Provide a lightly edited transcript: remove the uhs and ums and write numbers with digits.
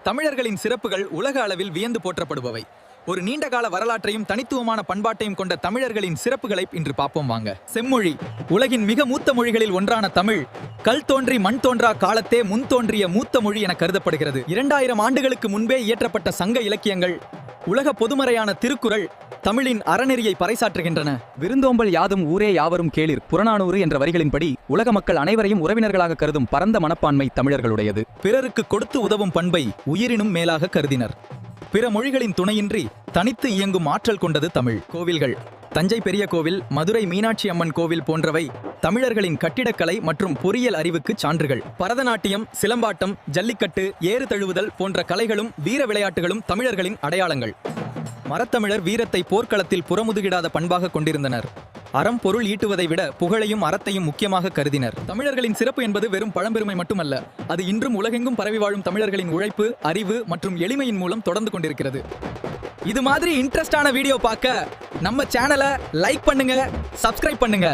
தமிழர்களின் சிறப்புகள் உலக அளவில் வியந்து போற்றப்படுபவை. ஒரு நீண்டகால வரலாற்றையும் தனித்துவமான பண்பாட்டையும் கொண்ட தமிழர்களின் சிறப்புகளை இன்று பார்ப்போம் வாங்க. செம்மொழி. உலகின் மிக மூத்த மொழிகளில் ஒன்றான தமிழ் கல் தோன்றி மண் தோன்றா காலத்தே முன் தோன்றிய மூத்த மொழி என கருதப்படுகிறது. 2000 ஆண்டுகளுக்கு முன்பே இயற்றப்பட்ட சங்க இலக்கியங்கள், உலக பொதுமறையான திருக்குறள் தமிழின் அறநெறியை பறைசாற்றுகின்றன. விருந்தோம்பல் யாதும் ஊரே யாவரும் கேளிர் புறநானூறு என்ற வரிகளின்படி உலக மக்கள் அனைவரையும் உறவினர்களாக கருதும் பரந்த மனப்பான்மை தமிழர்களுடையது. பிறருக்கு கொடுத்து உதவும் பண்பை உயிரினும் மேலாக கருதினர். பிற மொழிகளின் துணையின்றி தனித்து இயங்கும் ஆற்றல் கொண்டது தமிழ். கோவில்கள். தஞ்சை பெரிய கோவில், மதுரை மீனாட்சி அம்மன் கோவில் போன்றவை தமிழர்களின் கட்டிடக்கலை மற்றும் பொறியியல் அறிவுக்கு சான்றுகள். பரதநாட்டியம், சிலம்பாட்டம், ஜல்லிக்கட்டு, ஏறு தழுவுதல் போன்ற கலைகளும் வீர விளையாட்டுகளும் தமிழர்களின் அடையாளங்கள். மரத்தமிழர் வீரத்தை போர்க்களத்தில் புறமுதுகிடாத பண்பாக கொண்டிருந்தனர். அறம் பொருள் ஈட்டுவதை விட புகழையும் அறத்தையும் முக்கியமாக கருதினர். தமிழர்களின் சிறப்பு என்பது வெறும் பழம்பெருமை மட்டுமல்ல, அது இன்றும் உலகெங்கும் பரவி வாழும் தமிழர்களின் உழைப்பு, அறிவு மற்றும் எளிமையின் மூலம் தொடர்ந்து கொண்டிருக்கிறது. இது மாதிரி இன்ட்ரெஸ்டான வீடியோ பார்க்க நம்ம சேனலை லைக் பண்ணுங்க, சப்ஸ்கிரைப் பண்ணுங்க.